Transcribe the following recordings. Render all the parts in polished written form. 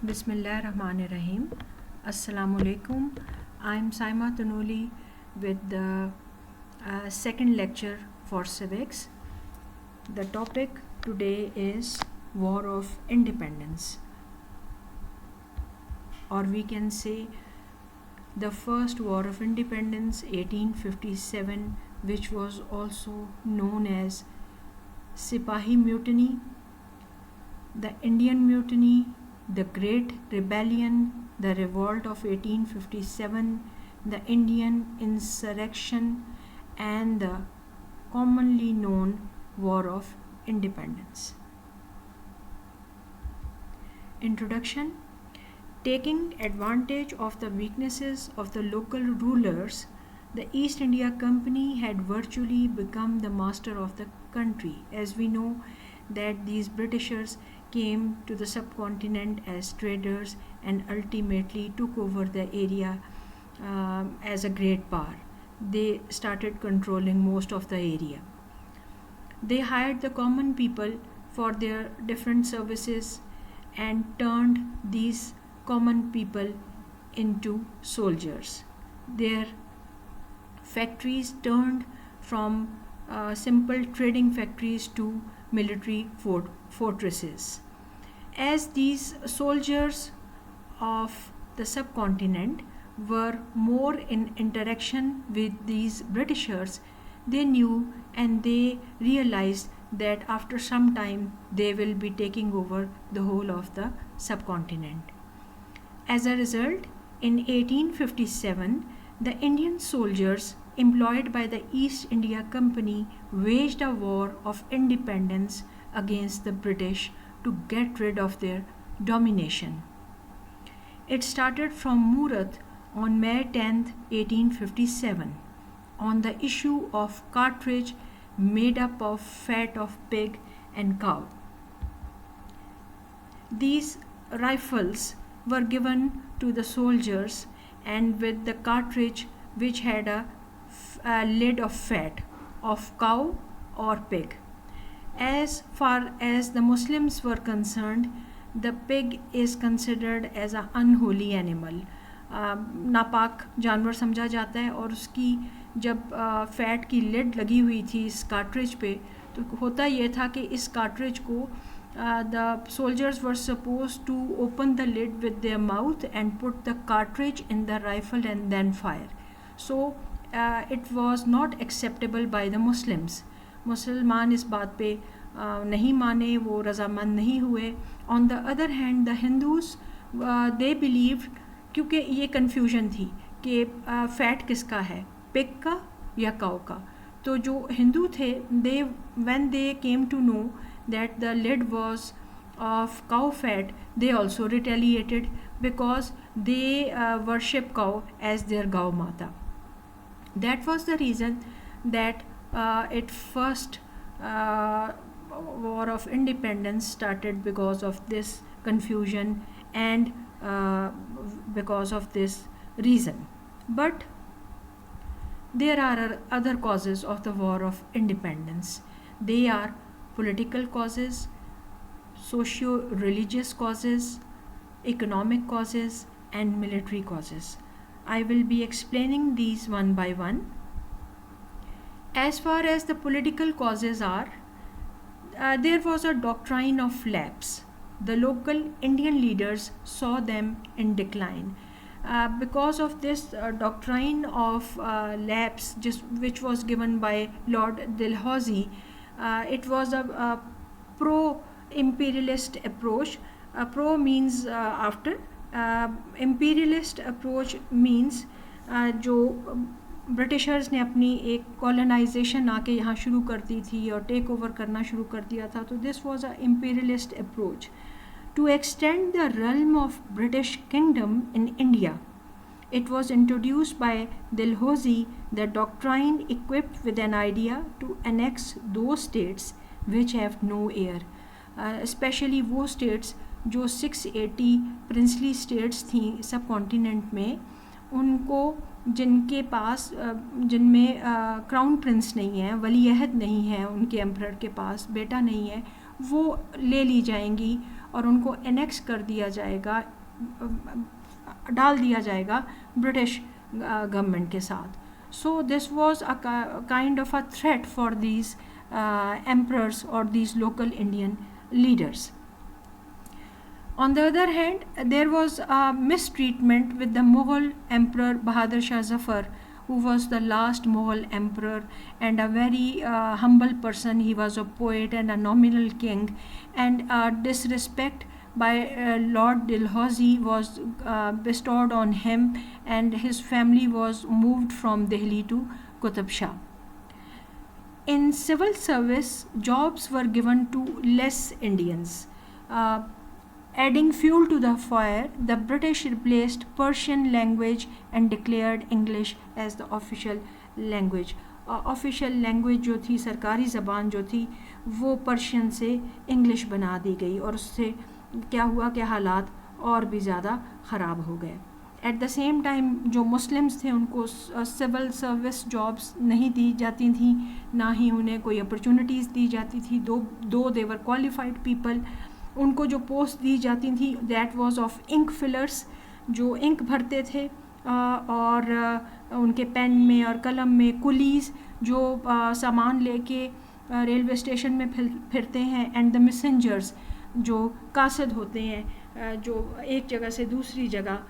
Bismillahirrahmanirrahim. Assalamu alaikum. I'm Saima Tanuli with the second lecture for civics. The topic today is War of Independence, or we can say the first War of Independence 1857, which was also known as Sipahi Mutiny, the Indian Mutiny, the Great Rebellion, the Revolt of 1857, the Indian Insurrection, and the commonly known War of Independence. Introduction. Taking advantage of the weaknesses of the local rulers, the East India Company had virtually become the master of the country. As we know that these Britishers came to the subcontinent as traders and ultimately took over the area as a great power. They started controlling most of the area. They hired the common people for their different services and turned these common people into soldiers. Their factories turned from simple trading factories to military fortresses. As these soldiers of the subcontinent were more in interaction with these Britishers, they knew and they realized that after some time they will be taking over the whole of the subcontinent. As a result, in 1857, the Indian soldiers employed by the East India Company waged a war of independence against the British to get rid of their domination. It started from Murat on May 10, 1857, on the issue of cartridge made up of fat of pig and cow. These rifles were given to the soldiers, and with the cartridge which had a lid of fat of cow or pig. As far as the Muslims were concerned, the pig is considered as an unholy animal. नापाक जानवर समझा जाता है, और उसकी जब fat की lid लगी हुई थी इस कार्ट्रिज पे, तो होता ये था कि इस कार्ट्रिज को the soldiers were supposed to open the lid with their mouth and put the cartridge in the rifle and then fire. So it was not acceptable by the Muslims. मुसलमान इस बात पे नहीं माने, वो रज़ामंद नहीं हुए. On the other hand, the Hindus they believed, क्योंकि ये confusion थी कि फैट किसका है, पिग का या काऊ का. तो जो हिंदू थे, they when they came to know that the lid was of cow fat, they also retaliated because they worship cow as their Gau Mata. That was the reason that it first War of Independence started, because of this confusion and because of this reason. But there are other causes of the War of Independence. They are political causes, socio-religious causes, economic causes, and military causes. I will be explaining these one by one. As far as the political causes are, there was a doctrine of lapse. The local Indian leaders saw them in decline. Because of this doctrine of lapse, which was given by Lord Dalhousie, it was a pro-imperialist approach. Pro means after. Imperialist approach means जो Britishers ने अपनी एक colonisation आके यहाँ शुरू कर दी थी और टेक ओवर करना शुरू कर दिया था, तो this was a imperialist approach to extend the realm of British Kingdom in India. It was introduced by Dalhousie, the doctrine equipped with an idea to annex those states which have no heir, especially वो states जो 680 princely states थी सब continent में, उनको जिनके पास जिनमें crown Prince नहीं है, वली अहद नहीं है, उनके एम्परर के पास बेटा नहीं है, वो ले ली जाएंगी और उनको एनेक्स कर दिया जाएगा, डाल दिया जाएगा ब्रिटिश गवर्नमेंट के साथ. So this was a kind of a threat for these emperors or these local Indian leaders. On the other hand, there was a mistreatment with the Mughal Emperor Bahadur Shah Zafar, who was the last Mughal emperor and a very humble person. He was a poet and a nominal king, and disrespect by Lord Dalhousie was bestowed on him, and his family was moved from Delhi to Qutb Shah. In civil service, jobs were given to less Indians. Adding fuel to the fire, the British replaced Persian language and declared English as the official language. Official language जो थी, सरकारी ज़बान जो थी, वो Persian से English बना दी गई, और उससे क्या हुआ कि हालात और भी ज़्यादा ख़राब हो गए. एट द सेम टाइम जो मुस्लिम्स थे उनको सिविल सर्विस जॉब्स नहीं दी जाती थी, ना ही उन्हें कोई अपॉर्चुनिटीज़ दी जाती थी. दो दे वर क्वालिफाइड पीपल. उनको जो पोस्ट दी जाती थी that was of ink fillers, जो इंक भरते थे, और उनके पेन में और कलम में. कुलीज़ जो सामान लेके रेलवे स्टेशन में फिरते हैं. एंड द मैसेंजर्स जो कासिद होते हैं, जो एक जगह से दूसरी जगह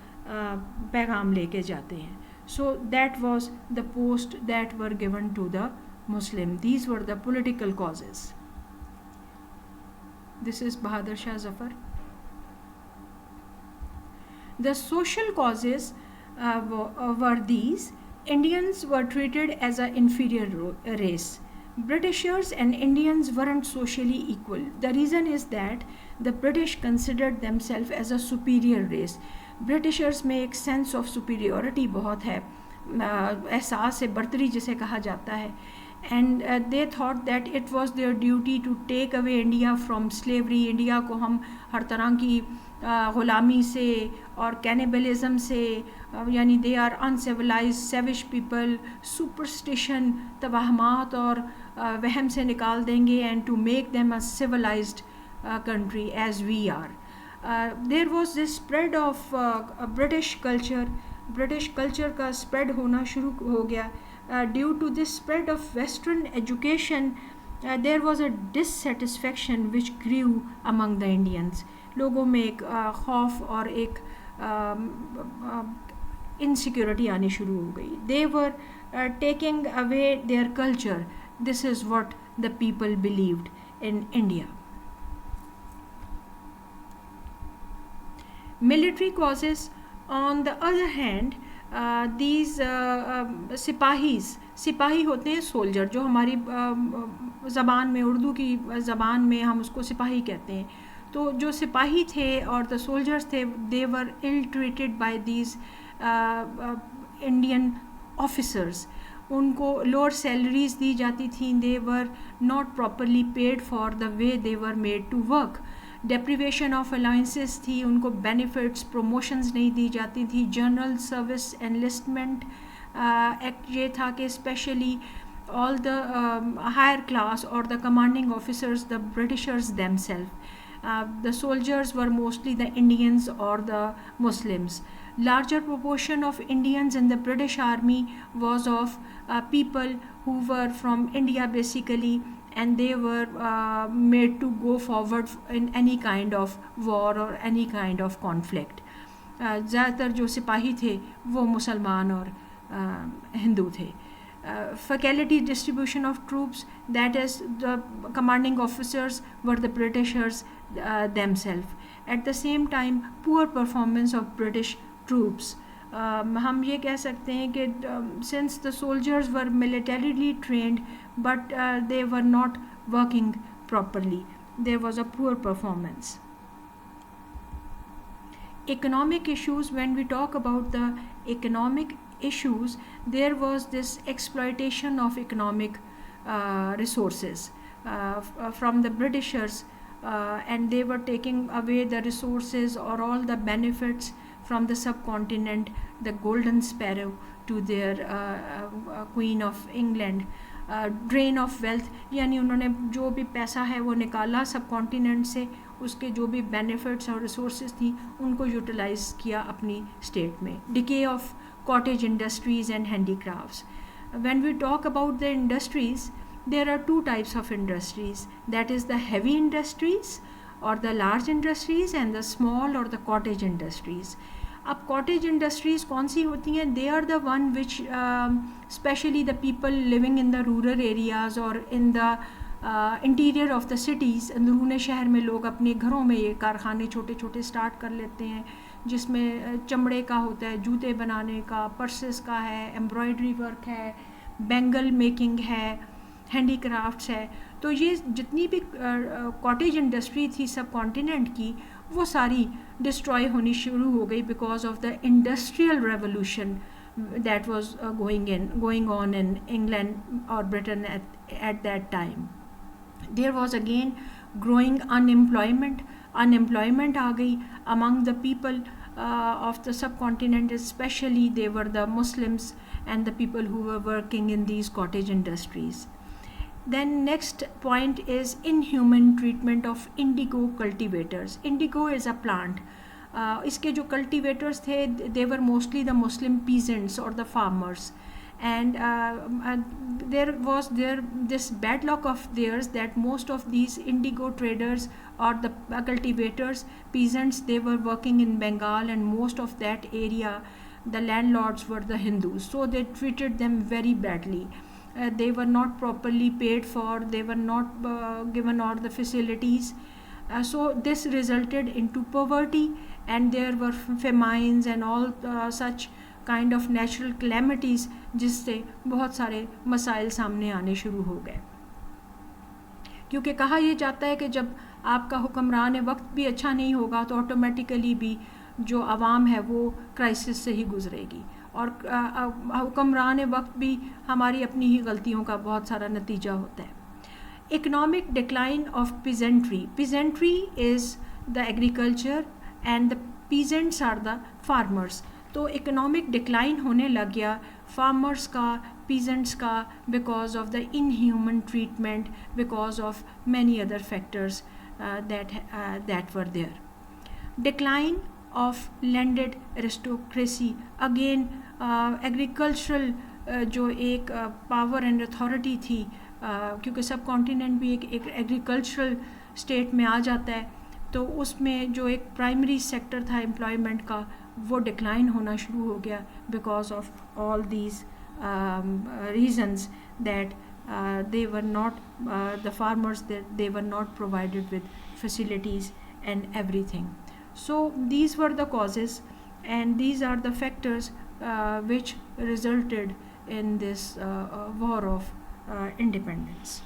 पैगाम लेके जाते हैं. So that was the post that were given to the Muslim. These were the political causes. This is Bahadur Shah Zafar. The social causes were these. Indians were treated as an inferior race. Britishers and Indians weren't socially equal. The reason is that the British considered themselves as a superior race. Britishers में एक sense of superiority बहुत है, एहसास बर्तरी जिसे कहा जाता है. And they thought that it was their duty to take away India from slavery. India को हम हर तरह की ग़ुलामी से और कैनिबलिज़म से, यानी they are uncivilized savage people, superstition, तवाहमात और वहम से निकाल देंगे, and to make them a civilized country as we are. There was this spread of British culture. British culture का spread होना शुरू हो गया. Due to this spread of Western education, there was a dissatisfaction which grew among the Indians. लोगों में एक खौफ और एक insecurity आनी शुरू हो गई. They were taking away their culture. This is what the people believed in India. Military causes, on the other hand, these सिपाही होते हैं सोल्जर, जो हमारी ज़बान में, उर्दू की ज़बान में हम उसको सिपाही कहते हैं. तो जो सिपाही थे और द सोल्जर्स थे, they were ill treated by these Indian officers. उनको लोअर सैलरीज दी जाती थी. They were not properly paid for the way they were made to work. Deprivation of allowances थी, उनको बेनिफिट्स, प्रमोशंस नहीं दी जाती थी. जनरल सर्विस एनलिस्टमेंट एक्ट ये था कि specially all the higher class or the commanding officers, the Britishers themselves. The soldiers were mostly the Indians or the Muslims. Larger proportion of Indians in the British army was of people who were from India basically, and they were made to go forward in any kind of war or any kind of conflict. ज़्यादातर जो सिपाही थे वो मुसलमान और हिंदू थे. Faculty distribution of troops, that is the commanding officers were the Britishers themselves. At the same time, poor performance of British troops. हम ये कह सकते हैं कि since the soldiers were militarily trained but they were not working properly, there was a poor performance. Economic issues, when we talk about the economic issues, there was this exploitation of economic resources from the Britishers, and they were taking away the resources or all the benefits from the subcontinent, the golden sparrow to their Queen of England. Drain of wealth, यानी उन्होंने जो भी पैसा है वो निकाला सब continent से, उसके जो भी बेनिफिट्स और रिसोर्सेज थी उनको यूटिलाइज किया अपनी स्टेट में. Decay of cottage industries and handicrafts. When we talk about the industries, there are two types of industries, that is the heavy industries or the large industries and the small or the cottage industries. अब cottage industries कौन सी होती हैं? They are the one which especially the people living in the rural areas or in the interior of the cities. अंदरूनी शहर में लोग अपने घरों में ये कारखाने छोटे छोटे स्टार्ट कर लेते हैं, जिसमें चमड़े का होता है, जूते बनाने का, पर्सेस का है, एम्ब्रॉयडरी वर्क है, बैंगल मेकिंग है, हैंडीक्राफ्ट्स है. तो ये जितनी भी कॉटेज इंडस्ट्री थी सब कॉन्टिनेंट की, वो सारी डिस्ट्रॉय होनी शुरू हो गई because of the industrial revolution that was going on in England or Britain at that time. There was again growing unemployment आ गई among the people of the subcontinent, especially they were the Muslims and the people who were working in these cottage industries. Then next point is inhuman treatment of indigo cultivators. Indigo is a plant. इसके जो cultivators थे they were mostly the Muslim peasants or the farmers, and there was this bad luck of theirs that most of these indigo traders or the cultivators, peasants, they were working in Bengal, and most of that area the landlords were the Hindus, so they treated them very badly. They were not properly paid for, they were not given all the facilities. So this resulted into poverty, and there were famines and all such kind of natural calamities, जिससे बहुत सारे मसाइल सामने आने शुरू हो गए. क्योंकि कहा यह जाता है कि जब आपका हुक्मरान वक्त भी अच्छा नहीं होगा तो ऑटोमेटिकली भी जो आवाम है वो क्राइसिस से ही गुजरेगी, और हुक्मरान वक्त भी हमारी अपनी ही गलतियों का बहुत सारा नतीजा होता है. Economic decline of peasantry. Peasantry is the agriculture and the peasants are the farmers. तो economic decline होने लग गया farmers का, peasants का, because of the inhuman treatment, because of many other factors that were there. Decline of landed aristocracy. Again agricultural जो एक power and authority थी, क्योंकि सब कॉन्टिनेंट भी एक एग्रीकल्चरल स्टेट में आ जाता है, तो उसमें जो एक प्राइमरी सेक्टर था एम्प्लॉयमेंट का वो डिक्लाइन होना शुरू हो गया because of all these reasons that they were not the farmers, they were not provided with facilities and everything. So these were the causes and these are the factors which resulted in this war of independence.